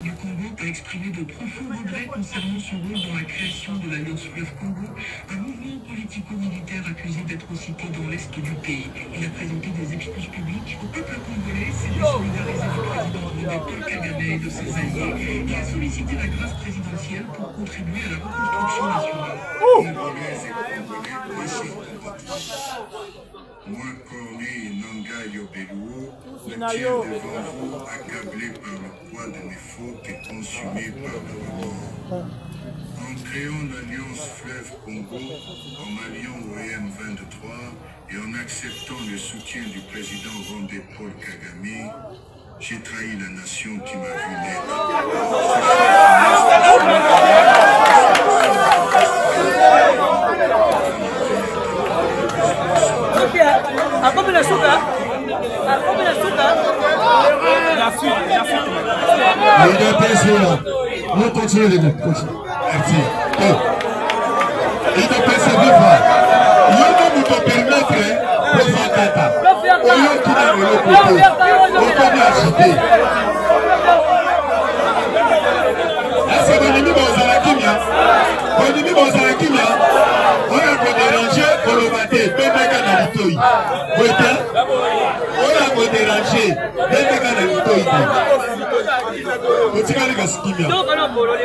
du Congo a exprimé de profonds regrets concernant son rôle dans la création de l'Alliance Fleuve Congo, un mouvement politico-militaire accusé d'être cité dans l'est du pays. Il a présenté des excuses publiques au peuple congolais, s'est désolidarisé du président rwandais Paul Kagame et de ses alliés, et a sollicité la grâce présidentielle pour contribuer à la reconstruction nationale. Moi, Corneille Nanga Yobelou, me tiens devant vous, accablé par le poids de mes fautes et consumé par le remords. En créant l'Alliance Fleuve Congo, en m'alliant au M23 et en acceptant le soutien du président rwandais Paul Kagame, j'ai trahi la nation qui m'a vu naître. On continue les deux. Merci. Il ne peut se vivre. Il ne peut permettre de faire caca. Au lieu qu'il a le côté, on peut agiter. Est-ce que l'ennemi va à la kimia? L'ennemi va à la kimia? On a déranger pour le mater. Bénéga dans l'itoï. On a déranger. Bénéga dans l'itoï. Otikali kasikimia.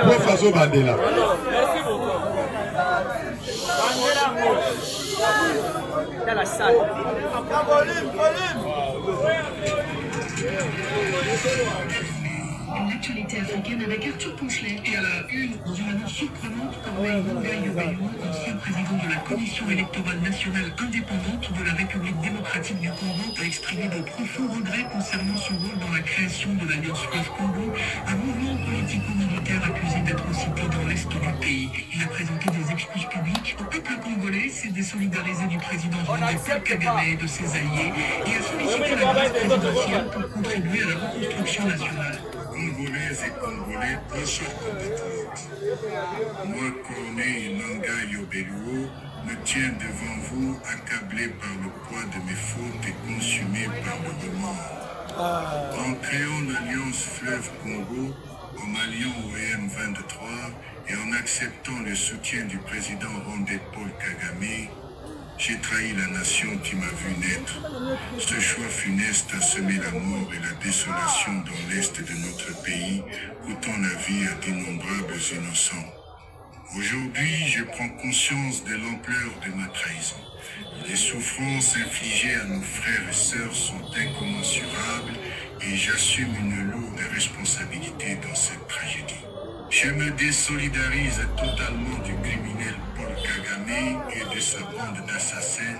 Profazo Bandela. Dans la salle. L'actualité africaine avec Arthur Ponchelet. Et à la une, dans une annonce surprenante, Corneille Nanga Yobelou, ancien président de la Commission électorale nationale indépendante de la République démocratique du Congo, a exprimé de profonds regrets concernant son rôle dans la création de l'Alliance Fleuve Congo, un mouvement politico-militaire accusé d'être cité dans l'est du pays. Il a présenté des excuses publiques au peuple congolais, s'est désolidarisé du président rwandais Paul Kagame et de ses alliés, et a sollicité la grâce présidentielle pour contribuer à la reconstruction nationale. Congolaises et Congolais, très chers compatriotes, moi, Corneille Nanga Yobelou, me tiens devant vous, accablé par le poids de mes fautes et consumé par le remords. En créant l'Alliance Fleuve Congo, en m'alliant au M23 et en acceptant le soutien du président rwandais Paul Kagame, j'ai trahi la nation qui m'a vu naître. Ce choix funeste a semé la mort et la désolation dans l'est de notre pays, coûtant la vie à d'innombrables innocents. Aujourd'hui, je prends conscience de l'ampleur de ma trahison. Les souffrances infligées à nos frères et sœurs sont incommensurables et j'assume une lourde responsabilité dans cette tragédie. Je me désolidarise totalement du criminel Paul Kagame et de sa bande d'assassins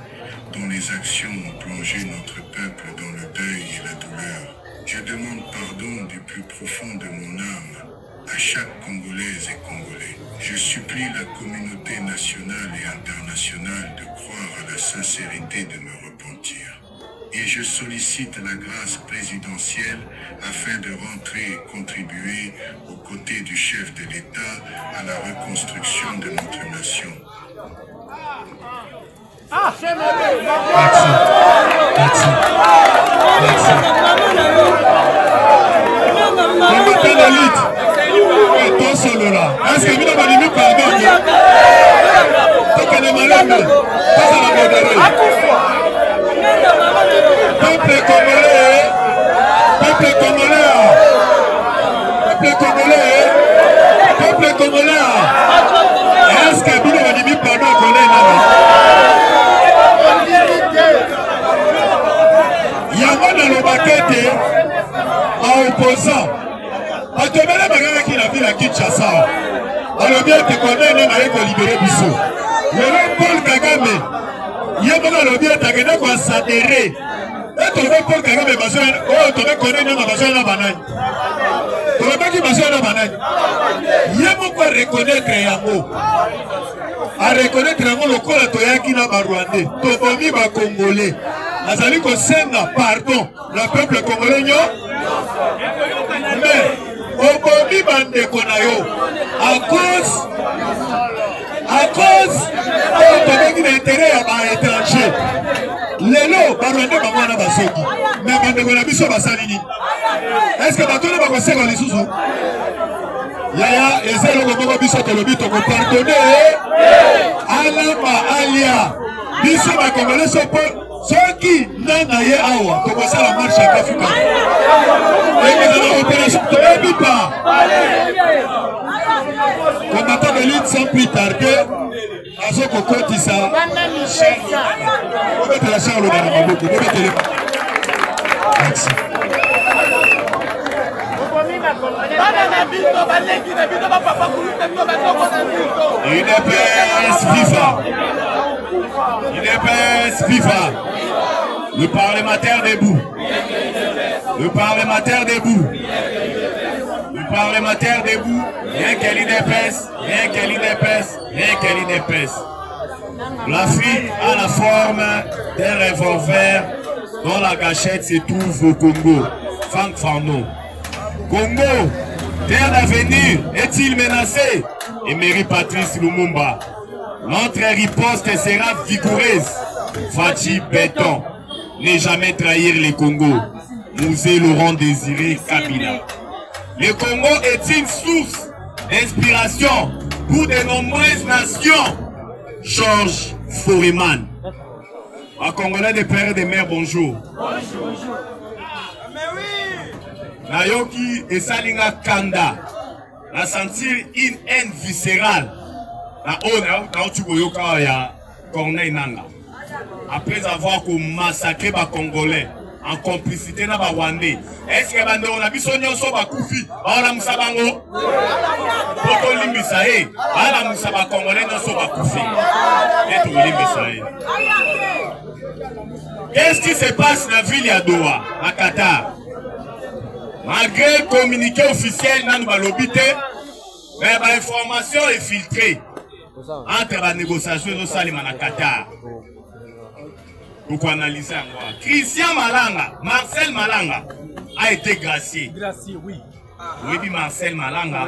dont les actions ont plongé notre peuple dans le deuil et la douleur. Je demande pardon du plus profond de mon âme à chaque Congolaise et Congolais. Je supplie la communauté nationale et internationale de croire à la sincérité de me repentir. Et je sollicite la grâce présidentielle afin de rentrer et contribuer aux côtés du chef de l'État à la reconstruction de notre nation. Merci. Combattant de lutte. Et toi solo là. Est-ce que vous avez mis pardon? Donc elle est malade. Ça va modérer. Peuple congolais, peuple congolais, peuple congolais, peuple congolais. Est-ce que vous avez mis pardon à Congolais là? Il y a un dans le baquet en opposant. On te met la bagarre qui a vu la Kinshasa. On le bien te connaît, on a libéré Bissot. Le nom Paul Kagame, il y a un bien te connaît quoi s'adhérer. Et tu veux Paul Kagame, oh, tu veux connaître notre besoin de banane. Tu veux pas qu'il besoin de banane. Il y a beaucoup à reconnaître Yango. À reconnaître Yango, le corps de Toyaki n'a pas rwandais. Tobomi va congolais. Azali ko senga pardon. Le peuple congolais, mais Obomi bande konayo. À cause de l'intérêt à l'étranger. Lélo, Oh, Barwande Bamwana Basoki. Mais Bandegona Biso Basalini. Est-ce que Batone Bakoseko les sous? Yaya, et c'est le moment Biso Tolobito pour pardonner. Alama Alia. Biso Bakongolais Sopo. Ceux qui n'ont d'ailleurs awa, comment ça la marche à Afrique? Et dans l'opération, tu ne vis pas. Combattant de lutte sans plus tarder, à ce qu'on compte ça. On met la charle dans la maboko. Merci. Une épaisse FIFA. Une épaisse FIFA. Le parlementaire debout. Le parlementaire debout. Le parlementaire debout. Rien qu'elle est épaisse. Rien qu'elle est épaisse. Rien qu'elle est épaisse. L'Afrique a la forme d'un revolver dont la gâchette se trouve au Congo. Franck Farno. Congo, terre d'avenir, est-il menacé? Emery Patrice Lumumba. Notre riposte sera vigoureuse. Fachi Béton. Ne jamais trahir le Congo. Musée Laurent Désiré Kabila. Le Congo est une source d'inspiration pour de nombreuses nations. Georges Foreman. Un Congolais de père et de mère, bonjour. Bonjour. Nayoki et Salinga Kanda. Na sentir une haine viscérale. Na Otuboyoka ya Corneille Nanga. Après avoir massacré les Congolais en complicité na Rwandais. Est-ce que bande on a vu son nyonso bakufi? Ala musabango. Poto limbisa e. Ala musaba Congolais nyonso bakufi. Et tout limbisa e. Qu'est-ce qui se passe dans la ville de Doha, à Qatar? Malgré le communiqué officiel, nous avons l'obité, mais l'information est filtrée entre les négociations de Salim à Qatar. Pour analyser moi. Christian Malanga, Marcel Malanga a été gracié. Gracié, oui. Oui, Marcel Malanga.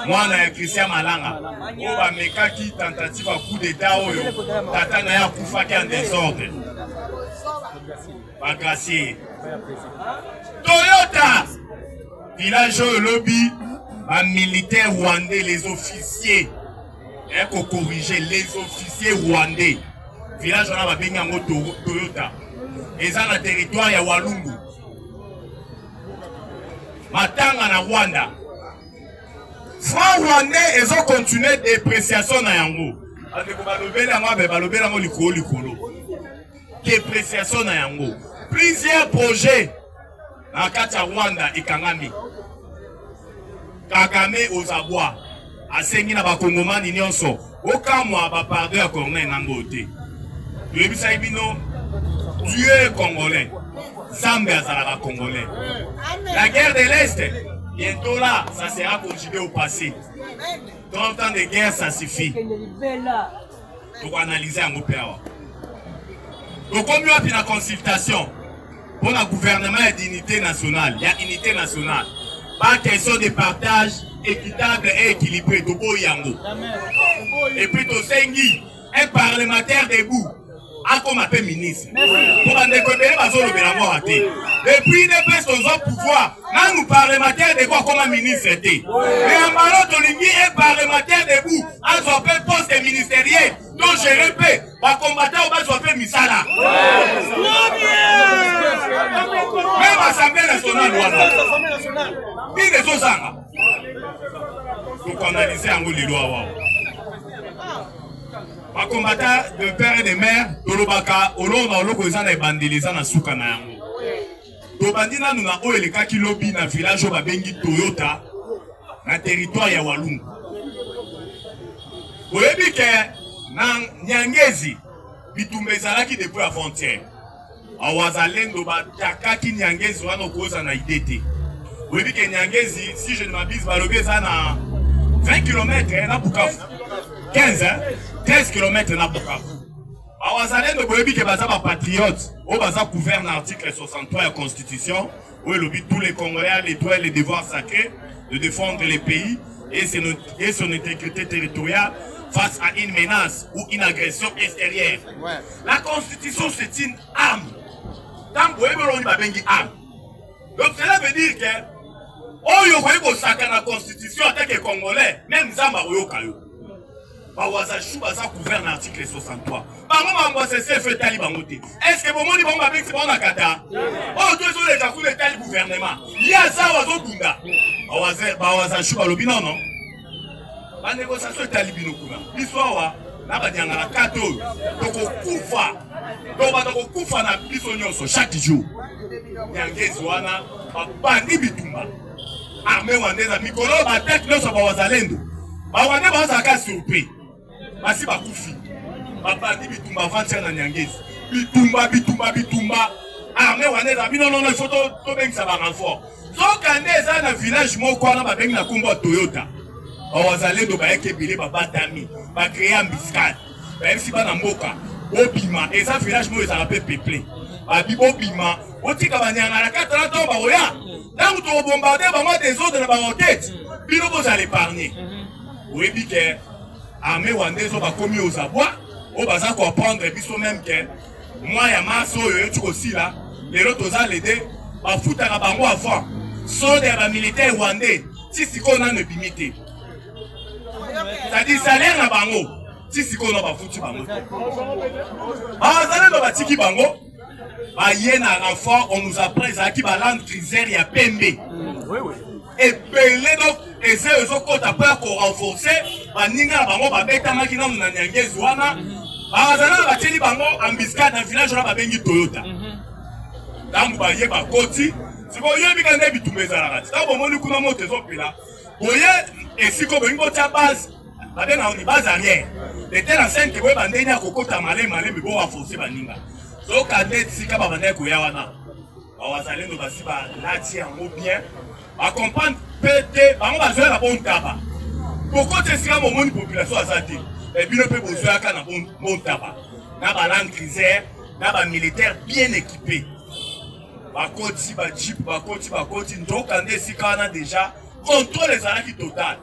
Moi, on a Christian Malanga. On va mettre qui tentative à coup d'état. Tata Naya Koufaki en désordre. Pas gracié. Toyota, village au lobby, un militaire rwandais, les officiers, il faut corriger les officiers rwandais. Village on a bien Toyota, et ça le territoire ya Walungu. Matanga na Rwanda. Franc rwandais, ils ont continué dépréciation na yango. Dépréciation na yango. Plusieurs projets en Kata Rwanda et Kangami. Kagame aux abois. A Sengi na Bakongoma Nyonso. Aucun mois va pardon à Corneille Nangote. Le Bisaibino, Dieu est congolais. Zambé Azalaba congolais. La guerre de l'Est, bientôt là, ça sera conjugué au passé. 30 ans de guerre, ça suffit. Pour analyser un groupe. Donc, comme il y a une consultation pour le gouvernement et d'unité nationale, il y a unité nationale. Pas question de partage équitable et équilibré. Et puis, un parlementaire debout. Comme un ministre. Pour depuis des postes au pouvoir, nous parlementaires de quoi comme un ministre était. Mais en malheur un parlementaire debout, a un poste ministériel, dont je répète, va combattre au bas de Misala. Même l'Assemblée nationale. Qui est ce ça? Donc on a laissé un les lois. Un combattant de père et de mère, Tolobaka, Olonga, Oloko, et Bandelisa, na Soukana. Tobandina, nous avons eu le cas qui lobby dans le village de Babengi Toyota, dans le territoire de Walungu. Vous voyez que dans Nyangezi, Bitumbezala qui depuis la frontière, à Wazalendo, Takaki Nyangezi, on a cause en Haïti. Vous voyez que Nyangezi, si je ne m'abuse, Balobeza, 20 km, na Bukavu. 15, 13 km na Bukavu. Awazalendo boyebi ke baza ba patriote, o baza couvert dans l'article 63 de la Constitution, où il oblige tous les Congolais les droits et les devoirs sacrés de défendre les pays et son intégrité territoriale face à une menace ou une agression extérieure. La Constitution, c'est une arme. Tant que vous avez une arme. Donc cela veut dire que oh, vous avez la Constitution en tant que Congolais, même Zamba ou Yokayo. Bawazachou baza couvert dans l'article 63. Est-ce que vous avez dit que c'est bon à Kata? Oh, tous les gens qui ont le gouvernement. Il y a ça, Wazobunda. Bawazachou balobi non, non? La négociation est à Libinokuna. L'histoire, là, il y a un cadeau. Donc, on koufa. Donc, on koufa na bisonyoso chaque jour. Il y a un guézouana, bandi bitumba. Armée wandaise, Mikolo, batek, non, ça va wazalendo. Bawande, bazaka surpris. Basi bakufi. Bandi bitumba, avant-hier na Nyangezi. Bitumba, bitumba, bitumba. Armée wandaise, non, non, non, il faut tout bien que ça va renfort. Donc, quand on est dans un village, moi, on a bien combat Toyota. Bawazalendo baeke bile babatami ba créer embuscade ba MC bana mboka obima et ça village mo ezala pe peuplé ba bibo bima otika banyanga na 4 ans ba oya donc to bombarder ba moi des autres na ba roquette bino bo za l'épargner oui bi que armée wandezo ba komi aux abois o baza comprendre biso même que moi ya maso yo tu aussi là les autres za l'aider ba futa bango avant so des militaires rwandais si siko na ne bimité. C'est-à-dire salaire na bango si siko na ba futi bango bazale do batiki bango ba yena renfort on nous apprend ça qui ba land crisère ya pembe et belé donc et c'est eux qui ont peur pour renforcer ba ninga bango ba beta makina na Nyangezi wana bazale bateli bango embuscade dans village na ba bengi Toyota donc ba ye ba koti siko yebi kande bitumeza la kati tabo moni kuna moto ezopila boye et si comme une bonne base on base arrière de telle enceinte que vous bandez à kokota malé mais bon renforcer baninga so kande sika ba bandé ko yawana bawazalendo basiba lati en bien ba comprendre pété ba ba jouer la bonne taba pourquoi te sika mo moni population azati et puis le peuple besoin ka na bon taba na ba land crisère na ba militaire bien équipé ba koti ba jeep ba koti ndo kande sika na déjà contrôle les araki total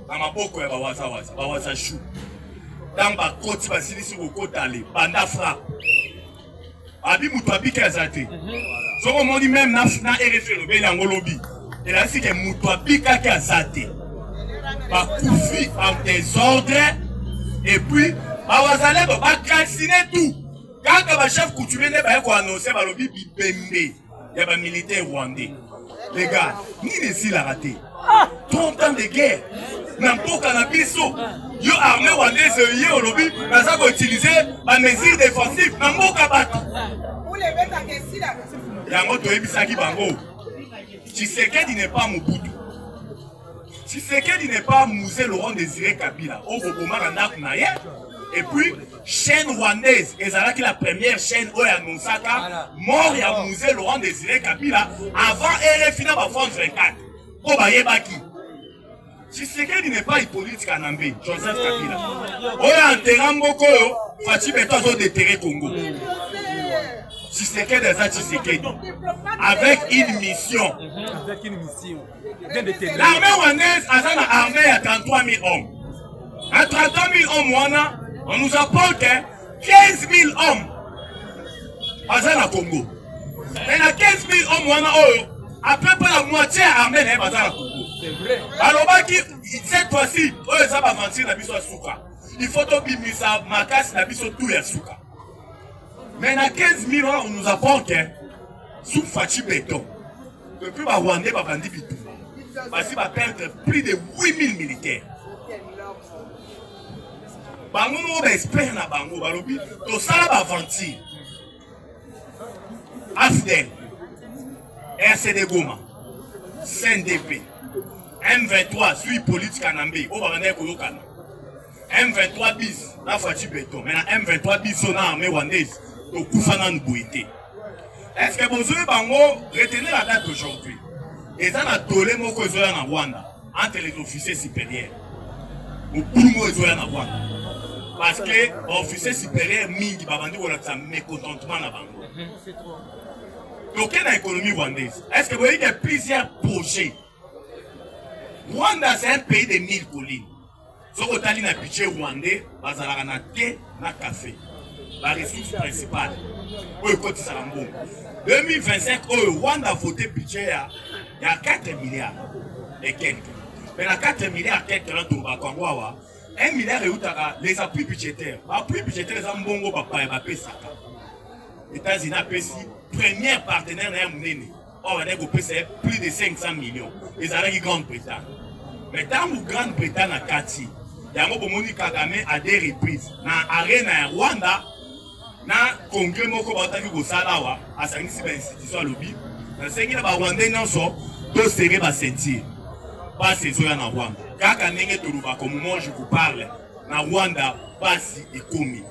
na maboko ya bawaza chou dans ba koti basilisi kokotale banda frappe abi mutu abiki azate soko moni même na RFL le beli angolobi et là c'est que mutu abika ki azate ba kufi en désordre et puis bawazale ba calciner tout quand ba chef coutumier ne ba ko annoncer ba lobi bibembe ya ba militaire rwandais les gars ni ici la raté 30 ans de guerre n'importe canabiso yo armée rwandaise yé au lobby baza ko utiliser ba mesures défensives n'importe bato pour les mettre à question là yango to ebisaki bango Tshisekedi n'est pas Mobutu Tshisekedi n'est pas Mouzé Laurent Désiré Kabila au Boboma Randak Naye et puis chaîne rwandaise ezalaki la première chaîne où annonçaka mort ya Mouzé Laurent Désiré Kabila avant RFI na ba France 24 ko ba yebaki Tshisekedi n'est pas Hippolyte Kanambe, Joseph Kabila. Oya enterra mboko yo, Fachi Beto zo déterré Congo. Tshisekedi est Tshisekedi. Avec une mission. Avec une mission. L'armée rwandaise a une armée à 33 000 hommes. À 33 000 hommes, on nous apporte 15 000 hommes. À Congo. Et à 15 000 hommes, à peu près la moitié armée n'est pas à Congo. Alors, cette fois-ci, il faut que Makas tout ya souka. Mais à 15 000 ans, on nous apporte sous Fachi Beton. Depuis que Rwandais va vendre tout. Parce qu'il va perdre plus de 8 000 militaires. Bango nous espère na bango balobi to sala ba aventure. AFDEL, RCD Goma, CNDP, M23 suit politique Kanambe, au Baranais Kolokana. M23 bis, la Fachi Beton, mais la M23 bis son armée rwandaise, au Koufana Nbouité. Est-ce que vous avez retenir la date d'aujourd'hui? Et ça a tolé mon cozoya na Rwanda entre les officiers supérieurs. Au Poumo Zoya na Rwanda. Parce que les officiers supérieurs mingi babandi wala ça mécontentement na bango. Donc quelle est l'économie rwandaise? Est-ce que vous voyez qu'il y a plusieurs projets? Rwanda c'est un pays de 1000 collines. Ce que tu as dit, le budget rwandais, bazalaka thé na café. La ressource principale. Oui, côté Salambo. 2025, Rwanda a voté budget, il y a 4 milliards et quelques. Mais la 4 milliards et quelques, 1 milliard et les appuis budgétaires. Les appuis budgétaires, les ambongo, papa et papa, saka. Les États-Unis ont premier partenaire dans le monde. On a plus de 500 millions. Ils ont la Grande-Bretagne. Mais tant que Grande-Bretagne a Kati, il y a un Kagame à des reprises. Dans l'arène à Rwanda, dans le congrès moko bataki kosalawa asangisi ba institution lobby na sengi na ba Rwandais nyonso to serrer ba sentir pas ces zoya na Rwanda kaka ndenge toluba comme moi je vous parle na Rwanda basi ekomi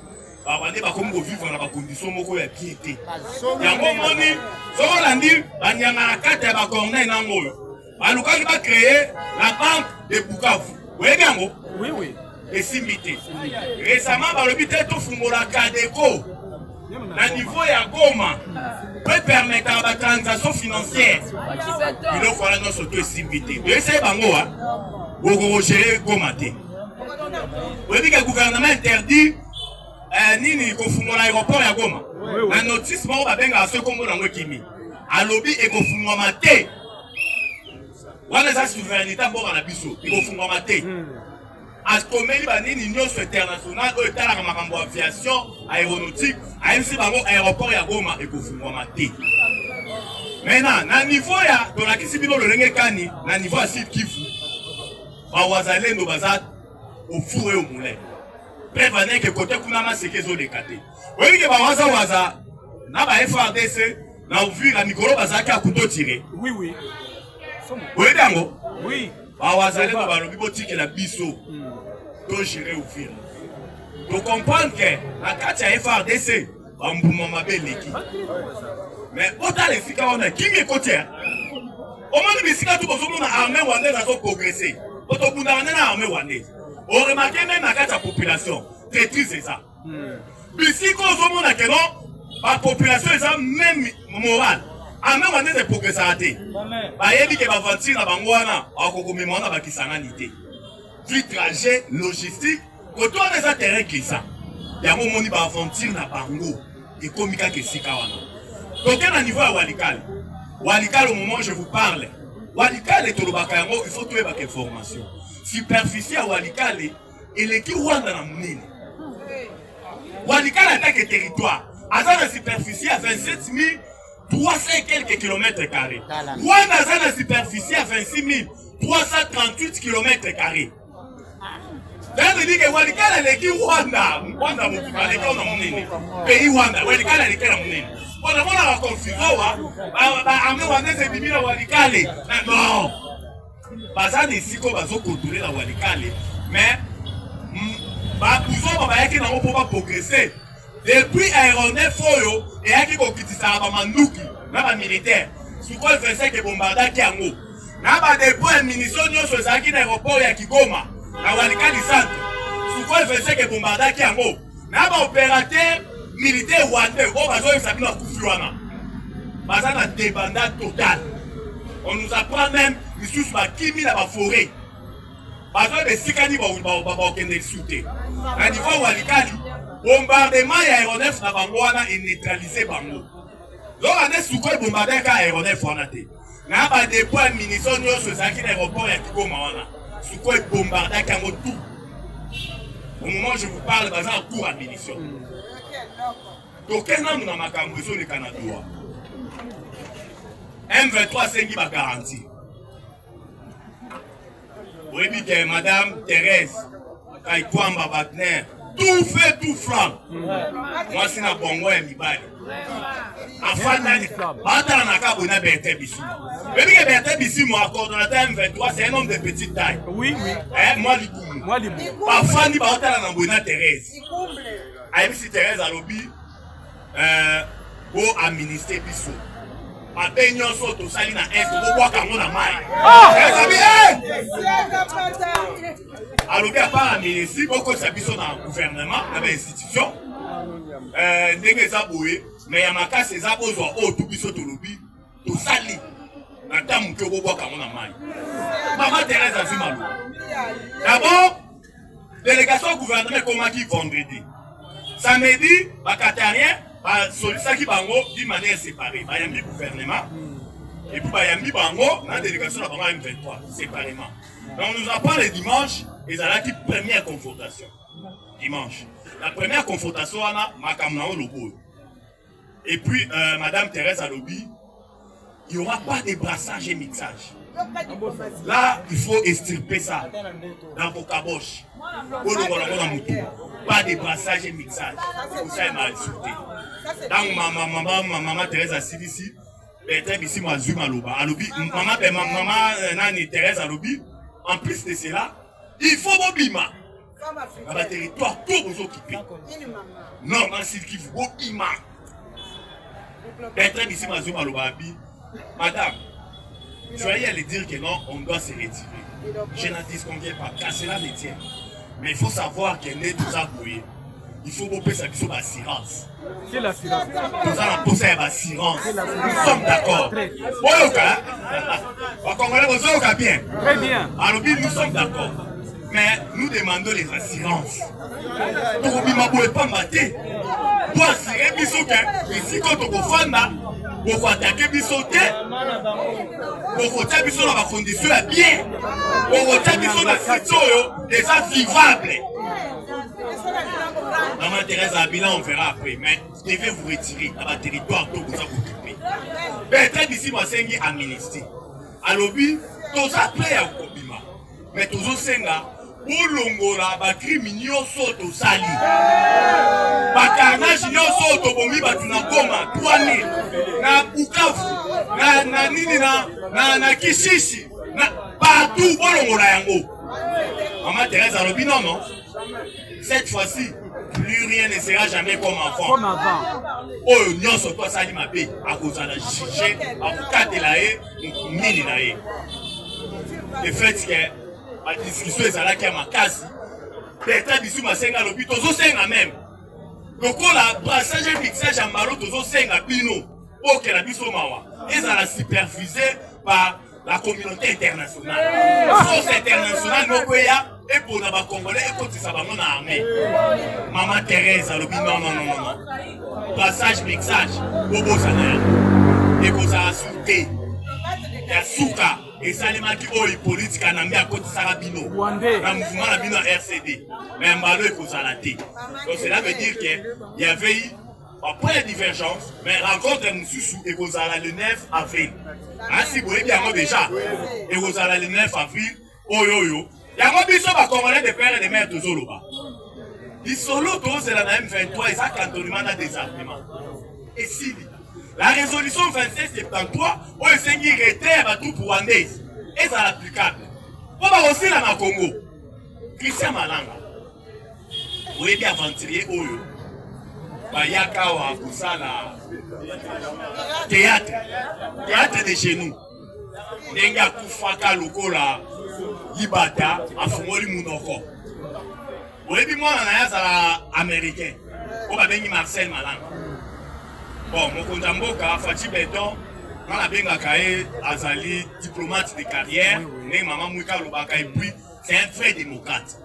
ba Rwandais ba komi vivre na ba conditions moko ya piété yango moni so landi banyanga na kata ba corner na ngoyo balukaki ba créer la banque de Bukavu oui yango oui et simité récemment ba lobi te to fungola Kadeko na niveau ya Goma peut permettre à la transaction financière. Il faut que nous soyons simbités. Vous savez, vous gérer Goma. Vous savez que le gouvernement interdit ni confondre l'aéroport à Goma. La notice, on va bien à ce qu'on a kimi. À lobby et confondre maté. On a sa souveraineté pour la biso. Il faut confondre maté. À ce qu'on met l'union internationale, au aviation, aéronautique, à l'aéroport à Goma et confondre maté. Maintenant, na niveau ya dans la kisibino le lenge kani, na niveau à Sud Kivu, ba wazale no bazat au four et au moulin. Prévenez que côté kunama c'est que zo décaté. Oui que ba waza na ba FRDC na vu la micro bazaki a couteau tiré. Oui oui. Oui dango. Oui. Ba wazale no ba lobi botiki la biso. To gérer au fil. To comprendre que la carte ya FRDC ba mbuma mabeleki. Mais autant les fika on a qui est côté. Au moins les fika tout comme on a armée rwandaise a progressé. Autant qu'on a armée rwandaise. On remarque même la population. Très triste c'est ça. Ici quand on a que non, la population est même morale. Armée rwandaise est progressé à té. Bah il dit que va ventir na bangwana, a kokomema na bakisanganité. Puis trajet logistique, quand on a des terrains qui ça. Il y a un moment où va ventir na bango et komika que sika wana. Donc, à niveau à Walikale, au moment où je vous parle, Walikale est au Lobakayango, il faut trouver des informations. Superficie à Walikale, et les qui Rwanda na Mounine. Walikale attaque le territoire. À la superficie à 27 300 et quelques kilomètres carrés. Rwanda a la superficie à 26 338 kilomètres carrés. C'est-à-dire que Walikale est qui Rwanda. Rwanda, vous parlez de Mounine. Pays Rwanda, Walikale est qui Mounine. On a la confusion, non. Bazan ici qu'on va se contrôler la Walikale, mais nous ne pas progresser. Depuis aéronef Foyo et qui quitte ça à Mandouki, là militaire, sous quoi il fait que bombarda Kiango. Là depuis munitions sur l'aéroport à Kigoma, la Walikale centre, sous quoi il fait que bombarda Kiango. Là opérateur militaire rwandais, on va jouer ça dans Koufiwana. Bazan a débandade totale. On nous apprend même les sous ma kimi dans la forêt. Bazan de Sikani va au sauter. À niveau Walikale, bombardement aéronef na bangwana et neutraliser bango. Donc on est sous quoi bombarder ka aéronef wana te. Na ba dépôt munitions sur ça qui l'aéroport ya Kigoma wana. Sous quoi bombarder kango tout. Au moment où je vous parle, Bazan a cours à munitions. Donc, quel nom dans ma cambrison du Canada? M23 c'est qui va garantir. Oui, bien, Madame Thérèse, Kaikwamba Batner, tout fait, tout flanc. Moi, c'est un bon ouais, Mibali. Enfin, Batana Naka, on a Berthe Bissou. Oui, bien, Berthe Bissou, mon coordonnateur M23, c'est un homme de petite taille. Oui, oui. Moi, du coup. Parfois, ni Batana Nambona Thérèse. Aïe, si Thérèse a lobby. Pour administrer Bissou. Ma peignon saute au salina est pour boire comme on a maille. Alors, il n'y a pas à ministre, beaucoup de Bissou dans le gouvernement, dans l'institution. N'est-ce pas boué, mais il y a ma casse, c'est abos ou tout Bissou tout lobby, tout sali. Maintenant, que vous boire comme on a maille. Maman Thérèse a vu mal. D'abord, délégation gouvernement comment qui vendredi. Samedi, les Qatariens, sollicité qui bango d'une manière séparée. Il y a mis gouvernement et puis il y a mis bango dans la délégation de la M23 séparément. Donc on nous apprend le dimanche et ça a été première confrontation. Dimanche. La première confrontation, on a Makamnao Lobo. Et puis, Madame Thérèse Alobi, il n'y aura pas de brassage et mixage. Là, il faut extirper ça dans vos caboches. Pas de brassage et mixage. Pour ça, il m'a insulté. Donc, ma maman Thérèse Assis ici, ici, moi, Zuma Loba. Maman Thérèse Alobi, en plus de cela, il faut Bobima. Dans le territoire, tout vous occupez. Non, dans le site qui vous Bobima. Bertrand ici, moi, Zuma Loba. Madame, je vais aller dire que non, on doit se retirer. Je n'en disconviens pas, car cela me tient. Mais il faut savoir qu'elle est tout ça bouillé. Il faut couper sa question d'assurance. C'est l'assurance. Nous allons poser l'assurance. Nous sommes d'accord. Bien. Très bien. Alors, nous sommes d'accord. Mais nous demandons les assurances. Pour que ne pouvez pas mater. Pour assurer que ici, quand on fait pour attaquer bisoté, pour attaquer bisoté dans la condition bien, pour attaquer bisoté dans la situation déjà vivable. Maman Thérèse Abila, on verra après, mais vous devez vous retirer dans le territoire que vous avez occupé. Bertrand d'ici, moi, c'est une amnistie. Alors, oui, tous après à Kobima, mais tous au Senga, pour l'ongola, les criminels sont au sali. Les carnages sont au bomi, na Goma, Douane, na Bukavu, na Kishishi, partout, pour l'ongola yango. Maman Thérèse Alobi, non, non. Cette fois-ci, plus rien ne sera jamais comme avant. Comme avant. Oh, non, sur toi, ça dit ma paix. À cause de la juger, à vous casser la haie, mini la haie. Le fait que la discussion est là qui a ma casse. Bertrand d'ici ma senga lobi, tozo senga même. Donc, la brassage et mixage en malo, tozo senga pino. Ok, la biso mawa. Et ça l'a supervisé par la communauté internationale. La force internationale, nous et pour les Congolais, et pour les armée. Maman Thérèse, elle dit non, non, non, non. Brassage, mixage, bobo sanel. Et pour ça, assurer. Il y a Souka. Et ça, les gens qui ont les politiques, ils ont mis à côté de Sarabino. Dans le mouvement Labino RCD. Mais un ballon, il faut s'arrêter. Donc cela veut dire qu'il y avait eu, après la divergence, mais rencontre Moussoussou et vous allez le 9 avril. Si vous voyez bien déjà, et vous allez le 9 avril, oh yo yo. Il y a un biso va Congolais de père et de mère de Zoloba. Ils sont là, c'est la M23 et ça cantonnement dans des armements. Et si la résolution 2773, on est sengi retrait à tout rwandaise. Et ça l'applicable. On va aussi là dans Congo. Christian Malanga. Vous voyez bien aventurier Oyo. Bayaka wa Kusala. Théâtre. Théâtre de chez nous. Nenga Kufaka Lokola. Libata, Afumoli Mounoko. Vous voyez, moi, on a américain. On va venir Marcel Malanga. Bon, mon Kondamboka, Fatih Béton, on a bien Kaye, Azali, diplomate de carrière, né Maman Mouika Lobaka, et puis c'est un vrai démocrate.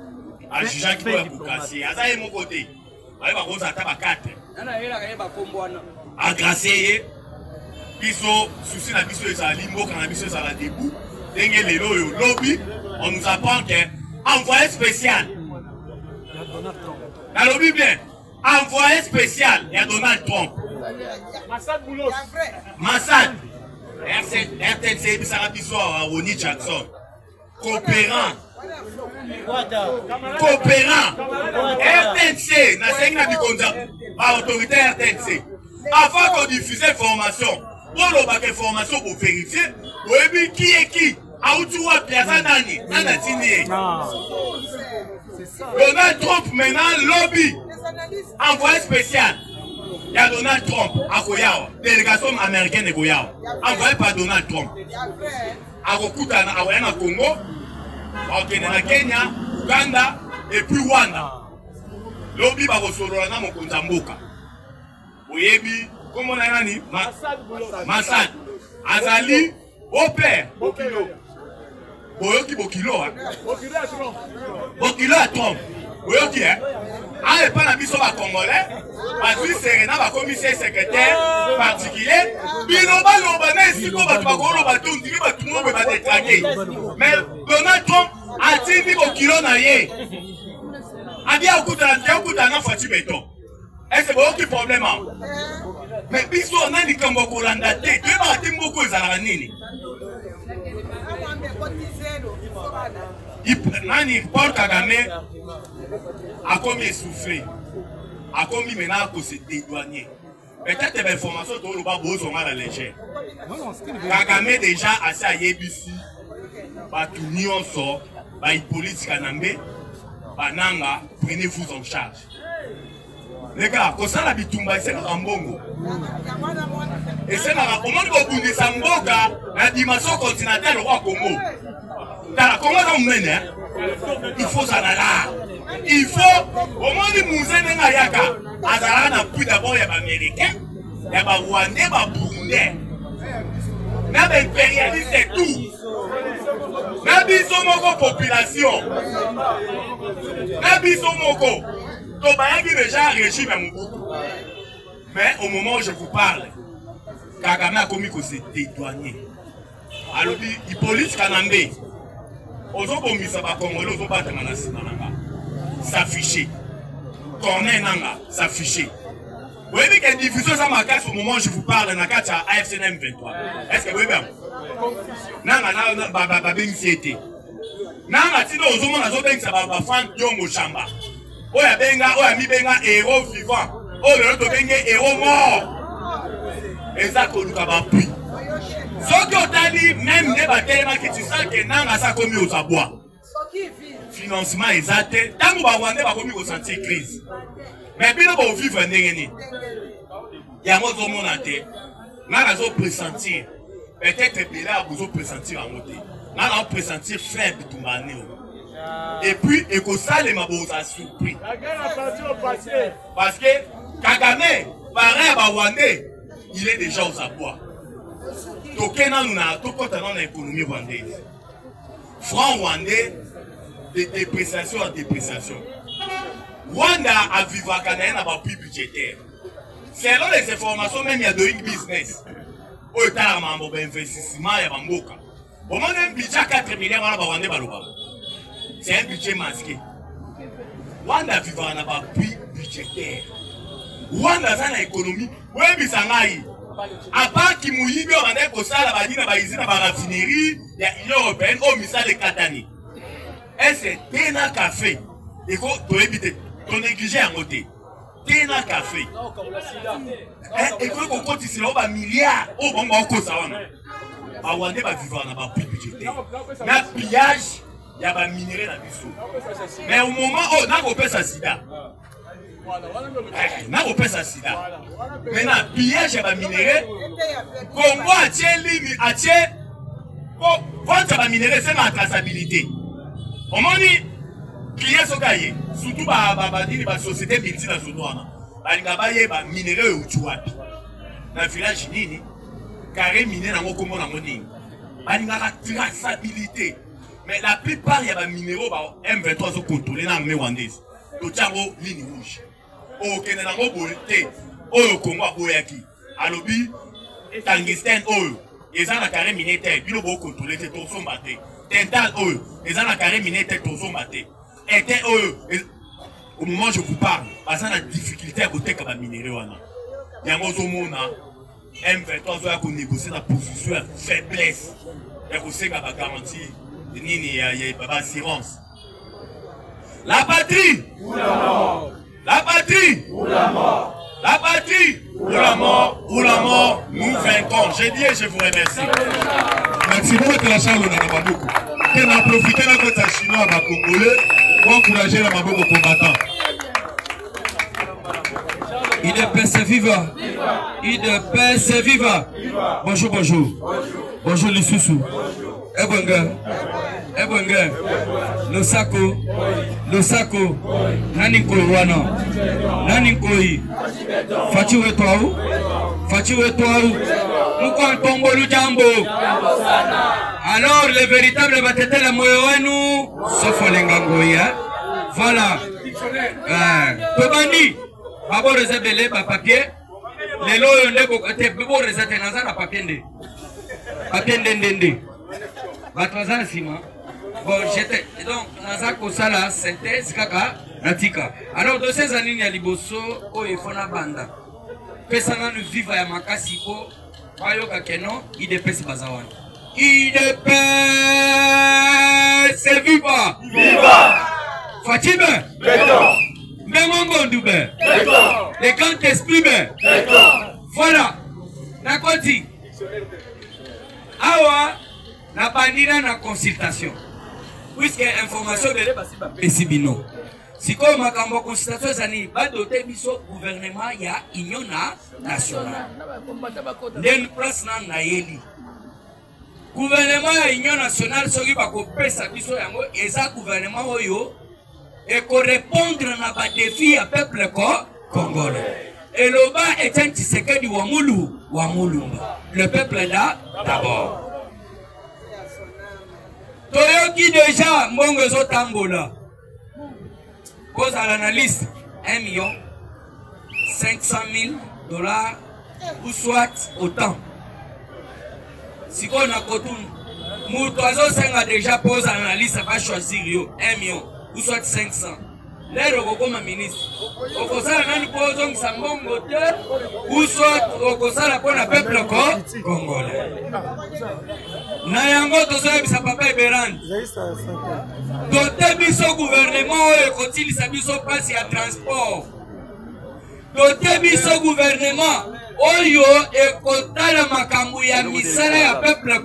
Un jugeant qui peut advocater. Azali est mon côté. Allez, par contre, ça tape à 4. Agracé, Biso, souci la Biso Ezali, Mboka na Biso Ezala debout. Dengue les lobby, on nous apprend qu'un envoyé spécial. Dans le lobby bien, envoyé spécial, il y a Donald Trump. Massad Boulos. Massad. RTNC, Bisarabiso, Ronnie Jackson. Coopérant. RTNC, n'a pas autorité RTNC. Avant qu'on diffuse formation, pour le formation pour vérifier, vous avez qui est qui. Aoutoua Piazza Nani, Nanatini. Donald Trump maintenant, lobby. Envoyé spécial. Il y a Donald Trump à Koyao, délégation américaine de Koyao, envoyé par Donald Trump. À Rokuta, à Congo, à Kenya, Uganda et puis Rwanda. Lobby va recevoir dans mon Kontamboka. Vous voyez, comment on a dit Massad. Azali, au père. boyoki bokilo bokilo ya Trump boyoki ale pa na biso ba congolais bazui serena ba commissaire secrétaire particulier biloba loba na esiko bato bakoloba to ndiki bato mobe ba détraqué mais Donald Trump atindi bokilo na ye abi akuta na fati beton est-ce boyoki problème mais biso na likambo kolanda te to ba timboko ezalaka nini nani Paul Kagame a commis essoufflé, a commis maintenant que se dédouaner. Peut-être que l'information de l'Oba Bozon à la légère. Kagame déjà assez à Yébisi, tout nion sort, Hippolyte Kanambe, Bananga, prenez-vous en charge. Les gars, quand ça la bitumba, c'est un bongo. Et c'est là, au moment où vous Samboka, la dimension continentale au roi Congo. Dans la Congo, il faut ça là. Il faut, au moment où nous sommes à Yaka, Azara n'a plus d'abord les Américains, les Rwandais, les Burundais. Nous sommes impérialistes et tout. Nous sommes population. Nous sommes déjà régime à Mobutu. Mais au moment où je vous parle, Kagame a commis que c'est dédouané. Alors, Hippolyte Kanambe, aux autres Congolais, aux autres s'afficher. Corneille Nanga s'afficher. Vous voyez que diffusion ça m'a cassé au moment où je vous parle dans la carte à AFCNM 23. Est-ce que vous voyez bien? Nanga Baba Bengsiete. Nanga Tino Ozomo Nazo Bengsa Baba Fan Yongo Chamba. Oya Benga, Oya Mi Benga, héros vivant. Oya Loto Benga, héros mort. Et ça, Koluka Bapui. Ce qui ont dit, même des batailles qui tu sens que Nanga ça commis aux abois. Financement exact. Tant que vous avez commis au sentir crise. Mais bien vous vivre n'engagez. Il y a un autre monde à terre. Nanga zo pressentir. Peut-être que là vous pressentir en côté. Nanga pressentir faible tout mané. Et puis et que ça les mabosa surpris. Parce que Kagame, pareil à Rwandais, il est déjà aux abois. Tokena nous na tout côté dans l'économie rwandaise. Franc rwandais de dépréciation en dépréciation. Rwanda a vivre à Canada n'a pas plus budgétaire. Selon les informations même il y a doing business. Au état mambo investissement ya bamboka. Au moins un budget 4 milliards à Rwanda baloba. C'est un budget masqué. Rwanda vivre n'a pas plus budgétaire. Rwanda ça na économie. Ouais bisangai. À part qui mouille bien on a ça la badina ba usine ba raffinerie il y a Union européenne au misal de Katani. Et c'est Tena Café. Et quand tu évites ton négligé à côté. Tena Café. Et quand on compte ici, on va milliards. Oh, bon, on cause ça. Rwanda va vivre dans un prix budgétaire. Mais le pillage, il y a un minerai dans le sous. Mais au moment où on a opéré ça sida. On a opéré ça sida. Maintenant, pillage, il y a un minerai. Congo a tient ligne, a tient. Vendre un minerai, c'est ma traçabilité. On m'a dit, clients sont gagnés, surtout la société multinationale. Il y a des minéraux au Tchouapi. Dans le village, il y a carré miné dans le Congo. Il y a la traçabilité. Mais la plupart, il y a des minéraux M23 sont contrôlés dans l'armée rwandaise. Il y a une ligne rouge. Au Kenya, au Congo, à Boyaki. À l'Obi, Tangisten, ils ont la carré miné, ils ont contrôlé, ils ont battu. Tental, ils ont la carré miné, ils ont battu. Au moment où je vous parle, parce que la difficulté à côté de la minerai, il y a un autre monde, M23 qui négocie la position de faiblesse. Il y a aussi la garantie, il y a une assurance. La patrie ou la mort. La patrie ou la mort. La patrie ou la mort, nous vaincrons. J'ai dit et je vous remercie. Merci beaucoup, la chambre de la Maboko. On a profité de notre chinois à Congolais pour encourager la Maboko combattant. Il est paix, viva. Il est paix, viva. Bonjour, bonjour. Bonjour, les sous-sous. Ebonga. Ebonga. Losako. Losako. Nanikoi wana. Nanikoi. Fachi wetwaou. Fachi wetwaou. Mukontombolu jambo. Alors, le véritable batete la moyoenu, sauf Lengangoya. Voilà. Tobandi, Babo Rezabele, papier. Les lois de Bokote, Babo Rezatenaza, la papier de. Papier d'Endende. Batrazan Sima. Bon, j'étais. Donc, Naza Kosala, synthèse, Kaka, Natika. Alors, de ces années, il y a Liboso, Oyefona Banda. Pesana nous vivre à Makasiko, Payoka Keno, IDPS Bazawan. IDPS, c'est viva! Viva! Fatime! Béton! Memambo Ndoube! Béton! Les grands esprits! Béton! Voilà! Nakoti! Awa, na bandina na consultation. Puisque information de l'Ebasibino. Si comme ma consultation zani ba doté biso gouvernement ya union nationale. Den place na yeli. Gouvernement ya union nationale soki ba ko pesa biso yango eza gouvernement oyo et ko répondre na ba défi ya peuple congolais. Et loba Etienne Tshisekedi wa Mulumba. Le peuple là d'abord. Toyoki déjà mbongo zo tambola. Pose à l'analyse 1,500,000 $ ou soit autant. Si on a coton, Moutazo Senga déjà pose à l'analyse, ça va choisir 1 million ou soit 500. L'air au Goma ministre. Au Kosa, on pose un sambon moteur ou soit au Kosa, la bonne peuple congolais. Nayango, tout ça, ça papa Berand. Doté biso gouvernement et continue sa biso passe à transport. Doté biso gouvernement oyo et kotala makambu ya misala ya peuple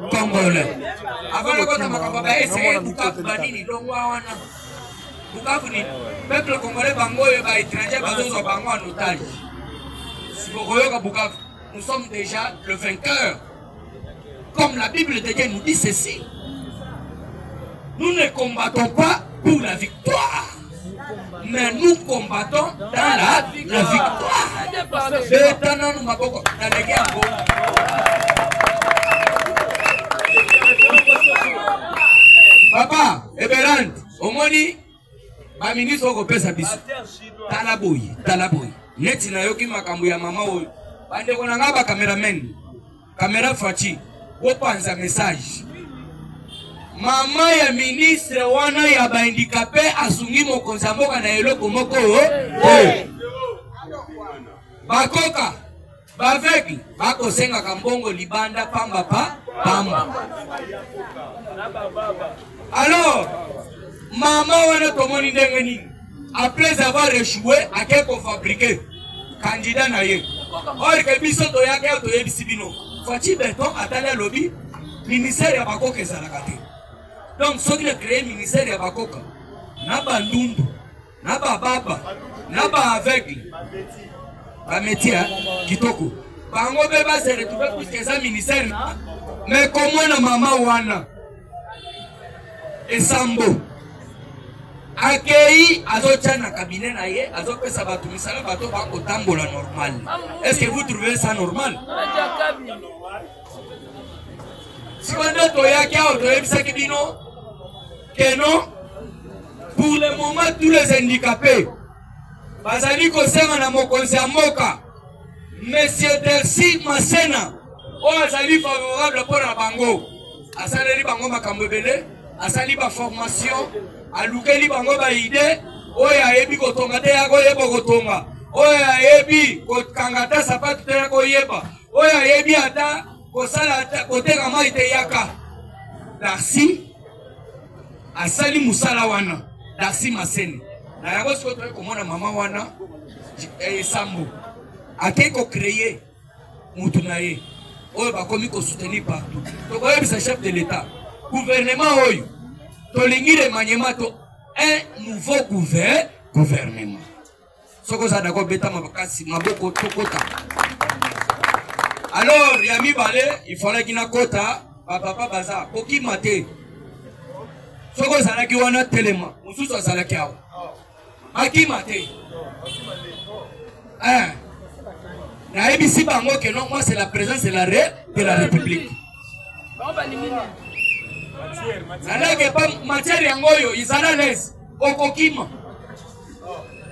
congolais. Avant de kota makambu ba essayer Bukavu banini donc wana. Bukavu ni peuple congolais bango et ba étranger bazo bango en otage. Si vous voyez Bukavu, nous sommes déjà le vainqueur. Comme la Bible de Dieu nous dit ceci. Nous ne combattons pas pour la victoire, mais nous combattons dans la victoire. Papa, Eberand, au moni, ma ministre au pesa biso. Talaboy. Neti na yoki makambu ya mama oyo. Bande kona ngaba cameraman. Caméra Fachi. Opanza message. Mama ya ministre wana ya ba handicapé asungi mokonzi mboka na eloko moko bakoka baveki bakosenga kambongo libanda pamba pamba. Alors mama wana tomoni ndenge nini après avoir échoué akeko fabriquer candidat na ye or ke biso to yake to yebisi bino Fachi Beton atala lobby ministère ya bakoka ezalaka te. Donc, ceux qui ont créé le ministère de Bakoka, Naba Ndundu, Naba Baba, Naba aveugle, Bamétia, Kitoko. Bango Beba s'est retrouvé pour que ça ministère. Mais comment la maman Wana et Sambo accueilli Azotia na cabinet na ye, Azope Sabatou Misala Bato Bango Tambola normal. Est-ce que vous trouvez ça normal? Si on a toyaki au toyebisakibino, que non, pour le moment, tous les handicapés, Bazali Kosema na mokonzi ya mboka, Monsieur Dersi Masena, Azali favorable pour la bango, Asali bango makambebele, Asali ba formation, Alukeli bango ba idée, Oya ebi kotonga te ya koyeba kotonga, Oya ebi kangata sapatu te ya koyeba, Oya ebi ata Kosala kote kama ite yaka. Darcy asali musala wana. Darcy Masene. Na yango siko toye komona mama wana Sambo. Akeko créer mutu na ye. Oyo bakomi ko soutenir partout. Toko yebisa chef de l'État. Gouvernement oyo. Tolingi le maniemato un nouveau gouvernement. Soko za dako beta mabakasi maboko tokota. Alors, Yami Balé, il fallait qu'il y ait un quota, papa baza, pour qui maté. Ce que ça a qui wana tellement, on sous ça la kiao. A qui maté. Naïbisi bango que non, moi c'est la présence de la République. Nalake pas matière yango yo izana les okokima.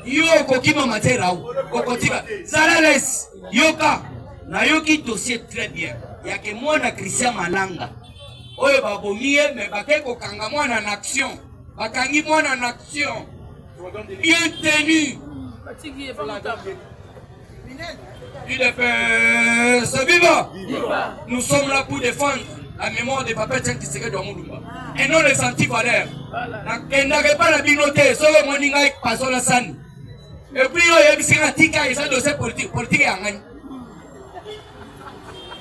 Yo okokima matière au okotika. Zala les yoka na yoki dossier très bien. Ya que moi na Christian Malanga. Oyo babomie mais bakeko kanga moi en action. Bakangi moi en action. Bien tenu. UDPS viva! Nous sommes là pour défendre la mémoire de Papa Tiens Tshisekedi Moulumba et non les antivaleurs. N'a pas la binoté, sauf que mon ingaï passe la san. Et puis il y a des tika et ça dossier politique et en gagne.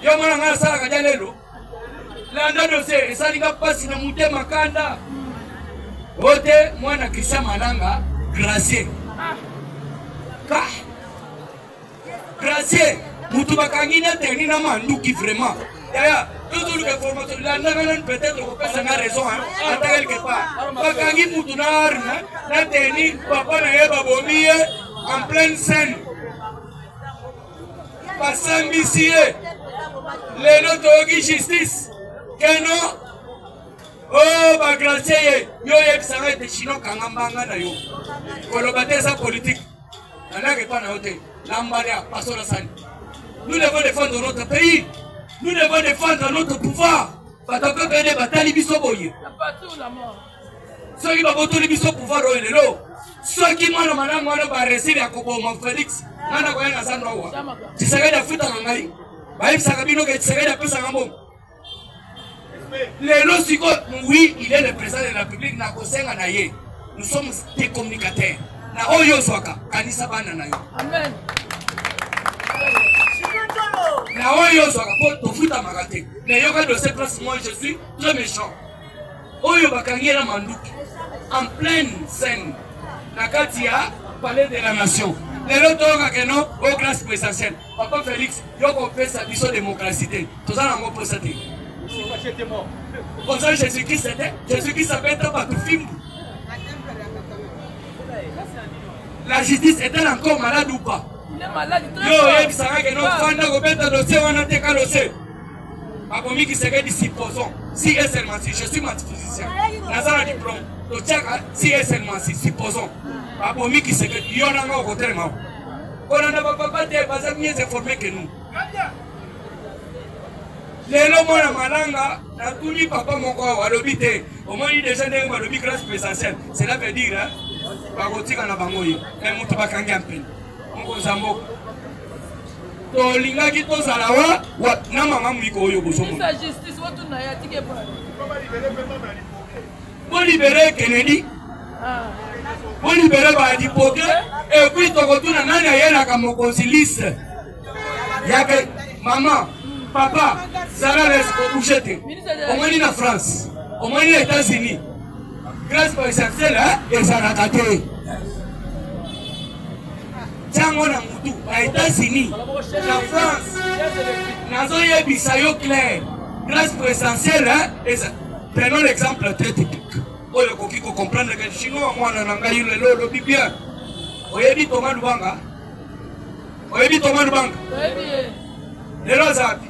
Yo mon angal ça la gagnelo. L'anda dossier et ça n'y a pas si le mouté makanda. Vote moi na Christian Malanga gracier. Gracier, Moutou Bakangina termine à Mandouki vraiment. D'ailleurs, toutes les formations, peut-être qu'on a raison, à quelque part. Bakangi Moutounar, la technique, papa n'a bomi en pleine scène. Passant ici, les notes de justice, Keno, oh, bah, gracier, yo yep s'arrête de Chino Kangambanga na yo. Kolobate sa politique. N'a pas noté. Nous devons défendre notre pays. Nous devons défendre notre pouvoir. Ceux qui vont voter le pouvoir, ceux qui vont réussir à Kobo Félix, si ça va foutre en Angaï, oui, il est le président de la République. Nous sommes des communicateurs. Amen. Moi je suis très méchant. En pleine scène, Nakatia, palais de la nation. Les autres au classe présidentielle. Papa Félix, il fait sa mission démocratie. Tout ça, on peut s'aider. Pour ça, Jésus-Christ s'appelle Tabatufim. La justice est-elle encore malade ou pas? Il est malade. Yo, il s'arrête que nous faisons un dossier, on a été calossé. Akomi qui serait dit supposons, si et seulement si, je suis mathématicien. Dans un diplôme, si et seulement si, supposons. Akomi qui serait dit, y'en a un côté de moi. On n'a pas mieux informé que nous. Les lois de Malanga, n'a tout mis papa mon corps à l'obité. Au moins, il déjà n'est pas le grâce présidentielle. Cela veut dire, hein? Bagotika na bangoyo mais mutu bakangi ampeni moko zambo to linga ki to salawa wa na mama mwiko oyo bosomo sa justice watu na ya tike pa bon libérer Kennedy bon libérer ba dipoke et puis to kotuna nani ayela kama concilice yake maman papa sala les couchete au moins na France au moins les États-Unis. Grâce présidentielle, et ça n'a pas été. Tiens, on a Moutou, aux États-Unis, en France, Nazoye Bissayo clair. Grâce présidentielle, et ça. Prenons l'exemple très typique. Oh, le coquille qu'on comprend que les Chinois, moi, on a eu le lobby bien. On a dit Thomas Lubanga. On a dit Thomas Lubanga. Les Rosapi.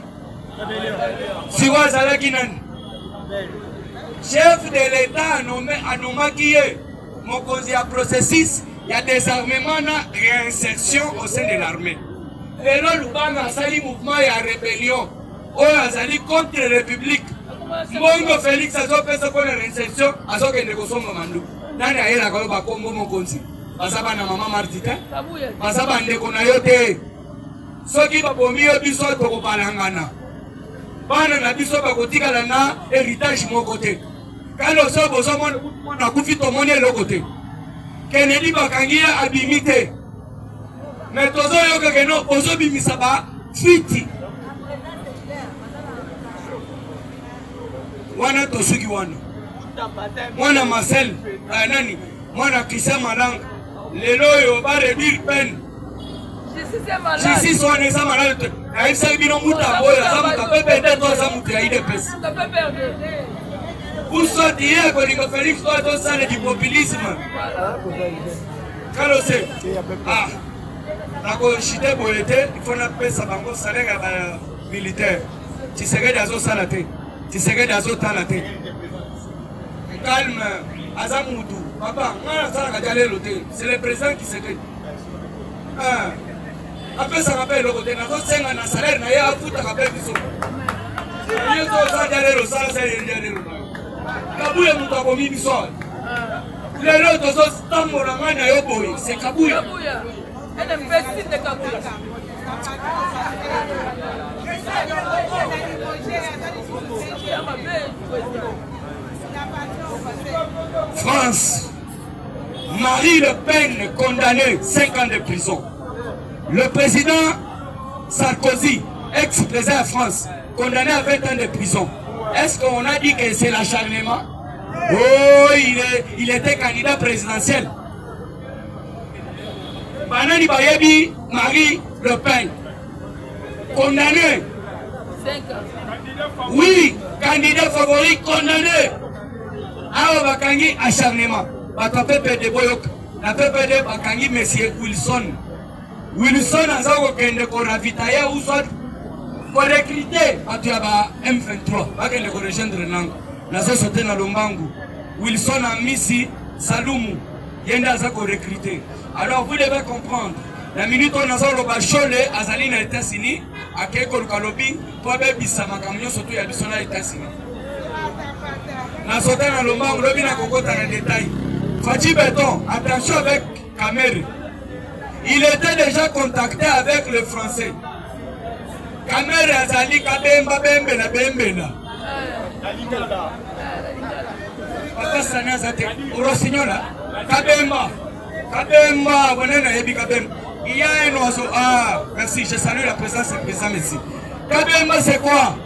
Siwa Zalakinan. Chef de l'État a nommé qui est mon conseiller processus, il y a des armements et réinsertion au sein de l'armée. Et là, Lubanga a sali mouvement et rébellion. Oh, Azali contre la République. Mongo Félix a fait ça pour la réinsertion, a fait que nous sommes mandou. Nani a eu la Koloba Congo mon conseiller. Basaba na maman Martita. Basaba ndeko na yote. Soki babomi yo biso to balangana. Bana na biso bakotika na héritage mon côté. Quand on sort aux hommes, on a coupé ton monnaie de l'autre côté. Kennedy Bakangia a bimité. Mais tous ceux qui ont posé bimisaba, fiti. Wana tosuki wana. Wana Marcel, nani. Wana Christian Malanga. Les loyaux va réduire peine. Je suis son exemple malade. Il s'est dit non mouta boya. Ça m'a fait perdre toi ça mouta il est pèse. Vous sortez quand il Félix soit dans ça du populisme. Quand c'est ah nakochite boye te il faut napesa bango salaire ya militaire Tshisekedi azosala te Tshisekedi azotala te calme aza mutu papa nga nasalaka tia lelo te c'est le président Tshisekedi apesaka mpe eloko te nazosenga na salaire na ye afutaka mpe biso ye toza tia lelo osala sa ye tia lelo kabuya mutu akomi biso lelo tozotambola ngai na yo boye c'est kabuya France, Marie Le Pen condamné 5 ans de prison. Le président Sarkozy, ex-président de France, condamné à 20 ans de prison. Est-ce qu'on a dit que c'est l'acharnement? Oh, il était candidat présidentiel. Banani Bayebi, Marie Le Pen, condamné. 5 ans. Oui, candidat favori, condamné. Awa bakangi acharnement. Bata PPD boyok. La PPD bakangi monsieur Wilson. Wilson aza kokende ko ravitailler ou soit ko recruter atu ya ba M23. Bakende ko rejoindre nango. Nazo sauter na Lombangu. Wilson a misi Salumu. Yenda aza ko recruter. Alors vous devez comprendre. La minute on a le bachole azali na États-Unis, akeko lukalobi po be bisama kamyo surtout ya biso na États-Unis. Na sauter na Lombangu lobi na kokota na détail. Fati Beton, attention avec Kamer. Il était déjà contacté avec le français. Kamer azali kabemba bembe na bembena. Papa sana zate. Orosignora. Kabemba. Kabemba, bonena yebi Kabemba. Il y a un oiseau. Ah, merci, je salue la présence du président ici. Kabemba, c'est quoi?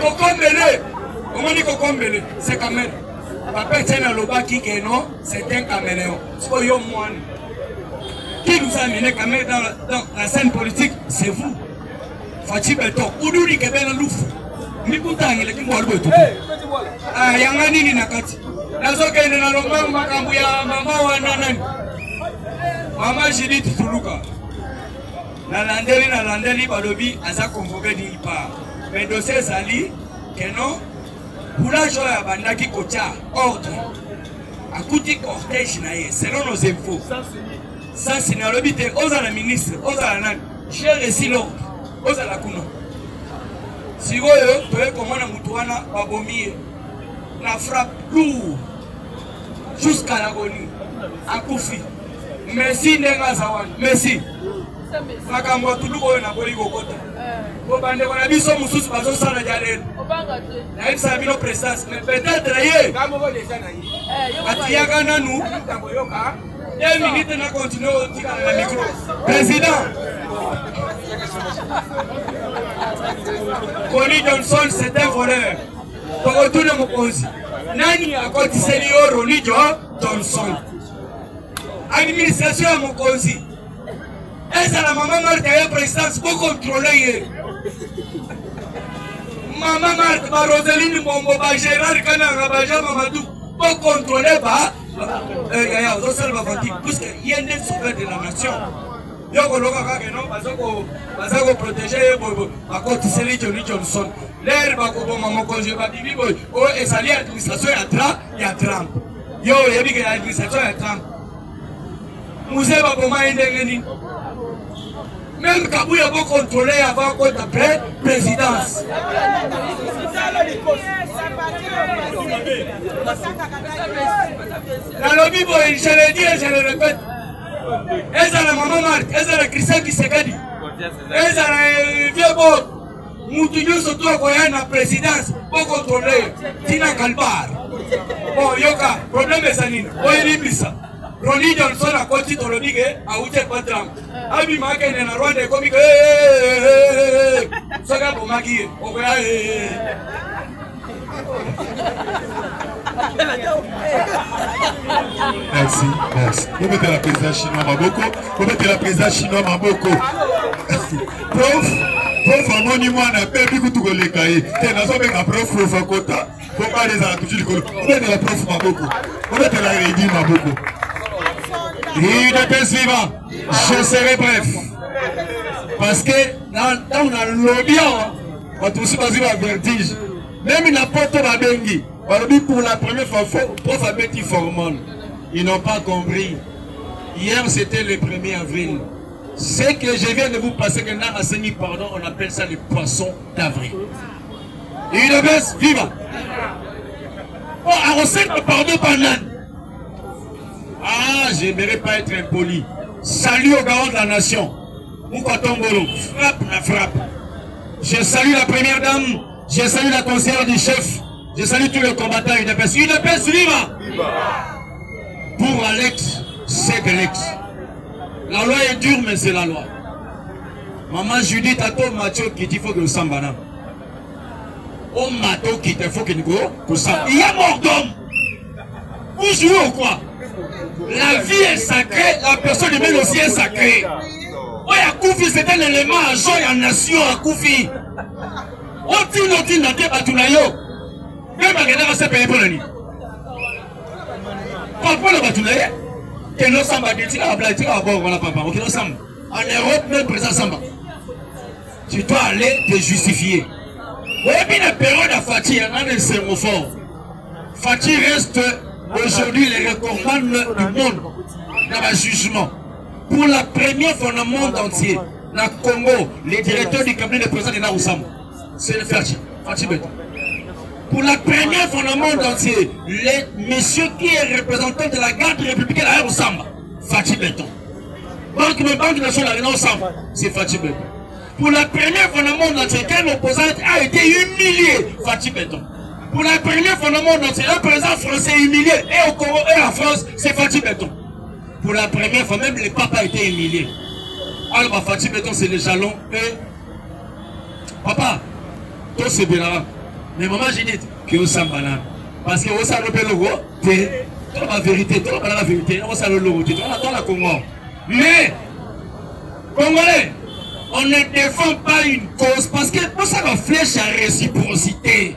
Kokombele. Comment on dit Kokombele? C'est Kamer. Papa Etienne Lobaki que non, c'est un caméléon. Soyons moines. Qui nous a amené Kamer dans la scène politique? C'est vous. Fati Beton. Oudouri Kebela Loufou. Mikutangi, le Kimbolbo. Ah, Yangani Nakati. Nazoke na Lombangu makambu ya mama wa nanani. Mama Judith Tuluka. Na landeli balobi aza convoqué ni pas. Mais dossier Zali que non pour la joie à bandaki kocha ordre. Akuti cortège naie selon nos infos. Ça c'est na lobité aux la ministre, aux la nan. J'ai reçu l'ordre. Aux la kuno. Si vous voyez comment na mutuana babomi la frappe lourd jusqu'à l'agonie. Akufi. Merci Nenga Zawan. Merci. Makambo tuluko na boli kokota. Ko bande ko na biso mususu bazo sala jalel. Na isa bino présence mais peut-être yé. Kambo ko déjà na yi. Atiaka nanu. Kambo yoka. 2 minutes na continuer au tika na micro. Président. Koni Johnson c'est un voleur. Pour tout le monde. Nani akotiseli yo Ronnie Johnson. Administration à Mokonzi. Est-ce que la maman Marthe a présidence pour contrôler? Maman Marthe, Roseline Bombo, Gérard Kana, Baja Mamadou, pour contrôler, puisqu'il y a une sauveur de la nation. Il y a un protéger Johnny Johnson. L'air va comme maman Konzi, et ça l'administration il y a Trump. Yo, il y a l'administration il y a Trump. Musée va comment indemniser. Même Kabouya va contrôler avant qu'on appelle présidence. La lobby, je le dis et je le répète. Est-ce que la maman Marthe, est-ce que la Christian qui s'est gagné? Est-ce que la vieux beau Moutouniou surtout à la présidence pour contrôler Tina Kalbar. Bon, Yoka, problème est sanine. Oye, Ronnie Johnson a continué de le dire à Outé Patram. Abi Maken na Rwanda comique. Soga pour Magui. Merci, merci. Vous mettez la présidence chinoise Maboko. Vous mettez la présidence chinoise Maboko. Prof, monument n'a pas pu tout le cahier. C'est la somme d'un prof Fakota. Faut pas les attitudes. Vous mettez la prof Maboko. Vous mettez la rédime Maboko. Et le suivant. Je serai bref. Parce que dans le lobby, on a tous un vertige. Même n'importe quoi, pour la première fois, prof Abeti Formol, ils n'ont pas compris. Hier, c'était le 1er avril. Ce que je viens de vous passer, que dans la pardon, on appelle ça les poissons d'avril. Et une baisse, viva. Oh, à recette, pardon, banane. Ah, j'aimerais pas être impoli. Salut au garant de la nation. Moukotongolo, frappe la frappe. Je salue la première dame, je salue la conseillère du chef, je salue tous les combattants UDPS. UDPS, viva! Pour Alex, c'est de l'ex. La loi est dure, mais c'est la loi. Maman Judith, à toi, Mathieu, qui dit faut que nous sommes banans. Oh, Mathieu, qui te faut que nous sommes. Il y a mort d'homme. Vous jouez ou quoi? La vie est sacrée, la personne humaine aussi est sacrée. Oui, à Koufi, c'est un élément à joie et en nation à Koufi. On tient dans tes batunayo. Même à Général, c'est payé pour l'année. Pas pour le batunayo. Que nous sommes à dire, à blaguer, à boire, voilà, papa. Ok, nous sommes. En Europe, même présent Samba. Tu dois aller te justifier. Oui, puis la période à Fatih, on a des sérophores. Fatih reste aujourd'hui les recordman du monde dans le jugement. Pour la première fois dans le monde entier, dans le Congo, les directeurs du cabinet de président de Naoussam, c'est le Fatih Beton. Pour la première fois dans le monde entier, les messieurs qui est représentant de la garde républicaine à Naoussam, Fatih Beton. Banque nationale à Naoussam, c'est Fatih Beton. Pour la première fois dans le monde entier, qu'un opposant a été humilié, Fatih Beton. Pour la première fois dans le monde entier, un président français humilié, et au Congo et en France, c'est Fatih Beton. Pour la première fois, même le pape a été humilié. Alors, Fatih Beton, c'est le jalon. Et papa, tout c'est bien. Mais maman, j'ai dit que vous sommes banane. Parce que vous savez le logo, c'est la vérité, tout la vérité, vous savez le logo, c'est la Congo. Mais, Congolais, on ne défend pas une cause parce que pour ça, la flèche à réciprocité.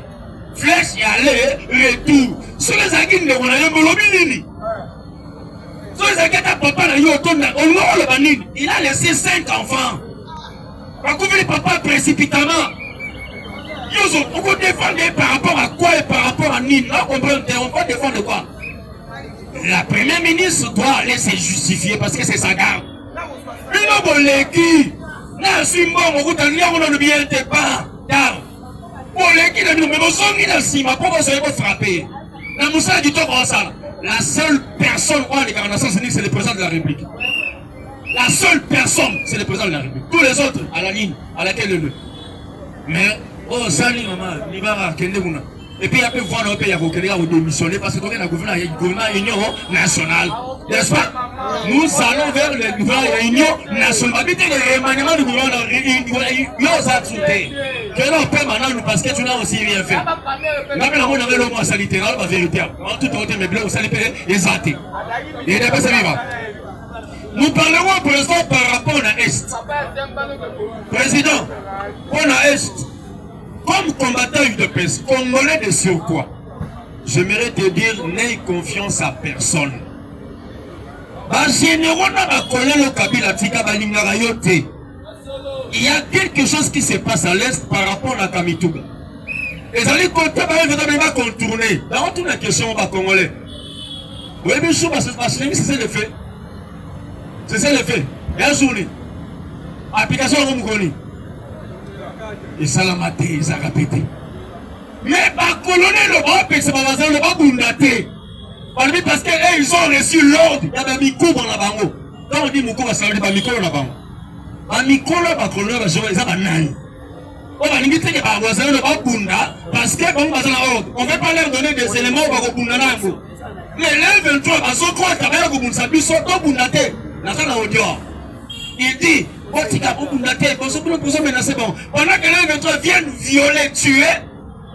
Flèche y aller, retour. Sur les aguines de Ronaldo, il a laissé 5 enfants. Les papas précipitamment. On peut défendre par rapport à quoi et par rapport à Nîmes. On peut défendre quoi? La première ministre doit aller se justifier parce que c'est sa garde. La seule personne en incarnation, c'est le président de la République. La seule personne, c'est le président de la République. Tous les autres, à la ligne, à laquelle le. Mais, oh, ça, maman, il va et puis, il y a peu de voir dans le pays, il y a démissionner parce que nous avons un gouvernement union nationale. N'est-ce pas? Nous allons vers le gouvernement union nationale. Le remaniement du gouvernement, il y a aux activités. Que l'on peut maintenant, parce que tu n'as aussi rien fait. Là, on avait le mot sanitaire, la vérité. En tout cas, mes bleus, vous allez payer les athées. Et d'après ça, vivant. Nous parlerons pour l'instant par rapport à l'Est. Président, pour l'Est. Comme combattant UDPS, Congolais de sur quoi? J'aimerais te dire, n'aie confiance à personne. Il y a quelque chose qui se passe à l'Est par rapport à Kamituga. Les alliés vont contourner. Dans toute la question, on va Congolais. Oui, bien sûr, c'est le fait. C'est ça le fait. Il y a une journée. Application au Moukouni. Et ça l'a maté, ils ont répété. Mais les colonels, le bas bundaté. Parce qu'ils ont reçu l'ordre. Il y a des micros dans la bango. Quand on dit micro, ça veut dire micro dans la bango. Un micro, les colonels, ils ont des on va limiter les voisins de Bunda parce qu'on ne veut pas leur donner des éléments pour Bunda. Mais les 23, ils ont quoi à Bunda, ils sont Bundate. Il dit. Pendant que les 23 viennent violer, tuer,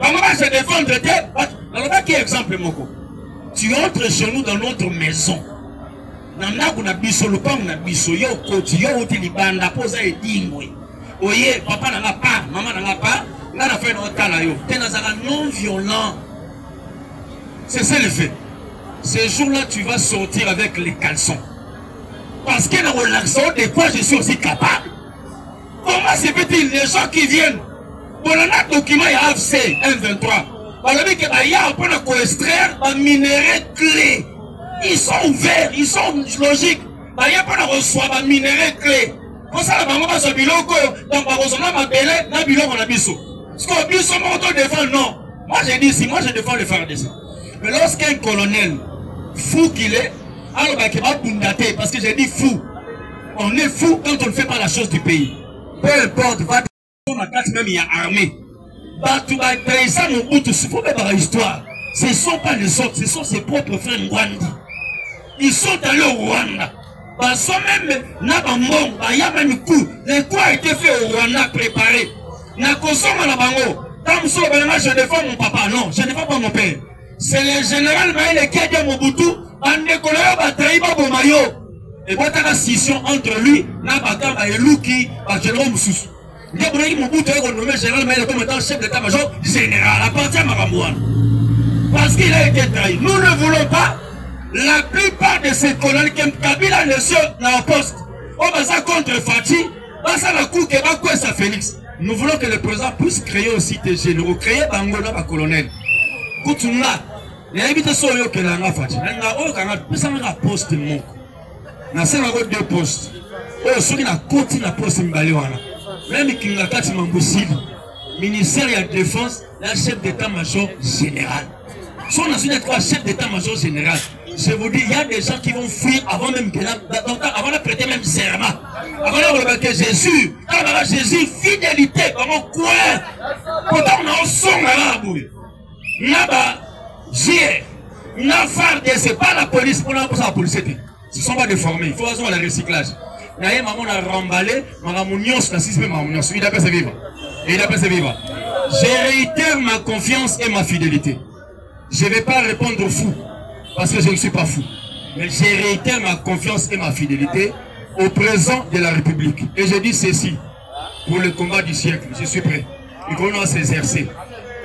on va se défendre. Alors, quel exemple, Moko? Tu entres chez nous dans notre maison. Papa n'a pas, maman n'a pas, n'a fait notre non violent. C'est ça le fait. Ce jour-là, tu vas sortir avec les caleçons. parce que dans l'accent de quoi je suis aussi capable. Comment se fait-il les gens qui viennent pour un document il y a AFC 123 alors que il y a pour extraire un minerai clé. Ils sont ouverts, ils sont logiques. Il y a pour recevoir un minerai clé. Pour ça, la maman va se biloko donc par exemple ma belle na biloko na biso. Ce qu'on biso mon défend non. Moi j'ai dit si moi je défends le faire ça. Mais lorsqu'un colonel fou qu'il est, alors il va bundater parce que j'ai dit fou. On est fou quand on ne fait pas la chose du pays. Peu importe, va dans la carte même il y a armée. Tu vas créer ça mon bout, il faut même la histoire. Ce ne sont pas les autres, ce sont ses propres frères Rwanda. Ils sont allés au Rwanda. Parce que même Nabamong, il y a même coup. Le coup a été fait au Rwanda préparé. Na consomme la bango. Comme ça, je défends mon papa. Non, je ne défends pas mon père. C'est le général Maël qui a dit à Mobutu, en décollant, va trahir mon maillot. Et voilà la scission entre lui, Nabakamba et Luki, à Général Moussous. Il y a Mobutu qui a nommé général Maël comme étant chef d'état-major général, à partir de Marambouane. Parce qu'il a été trahi. Nous ne voulons pas. La plupart de ces colonels qui ont Kabila le seul dans la poste, on va ça contre Fati, on va la cour qui va quoi ça Félix. Nous voulons que le président puisse créer aussi des généraux, créer Bangola par colonel. Koutouna, les invités sont eux que l'on a Fati. On a un poste mon. On a deux postes. On a un côté de la poste Mbaliwana. Même qui n'a pas de ministère de la Défense, la chef d'état-major général. Si on a su d'être chef d'état-major général, je vous dis, il y a des gens qui vont fuir avant même que avant de prêter même serment. Avant de que Jésus, Jésus, fidélité, comment quoi? Pourtant on a un son à la bouille. Là-bas, j'ai n'a c'est pas la police, pour la police. Ce ne sont pas déformés, il faut avoir le recyclage. D'ailleurs, maman a remballé, maman la sixième maman, il a pas se vivre. Il a pas se vivre. Je réitère ma confiance et ma fidélité. Je ne vais pas répondre fou, parce que je ne suis pas fou. Mais je réitère ma confiance et ma fidélité au président de la République. Et je dis ceci, pour le combat du siècle, je suis prêt. Il faut s'exercer.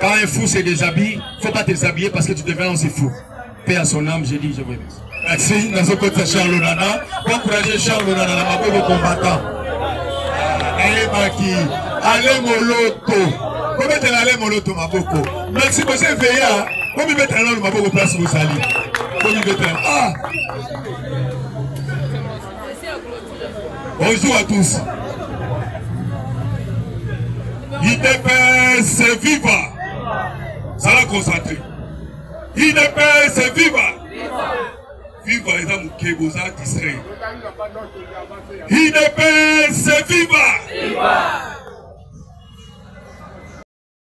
Quand un fou se déshabille, il ne faut pas te déshabiller parce que tu deviens aussi fou. Paix à son âme, je dis, je vous remercie. Merci, dans ce côté Charles Onana. Pour encourager Charles Onana, la mabou de combattant. Allez, Maki, allez, Moloto. Comment est-ce allez, Moloto, Maboko? Merci, monsieur Veilla. Comment mettre un homme Maboko place vous allez? Comment mettre un. Ah! Bonjour à tous. IDPS viva. Ça va concentrer. IDPS viva. Viva les amours qui vous a distrait. IDPS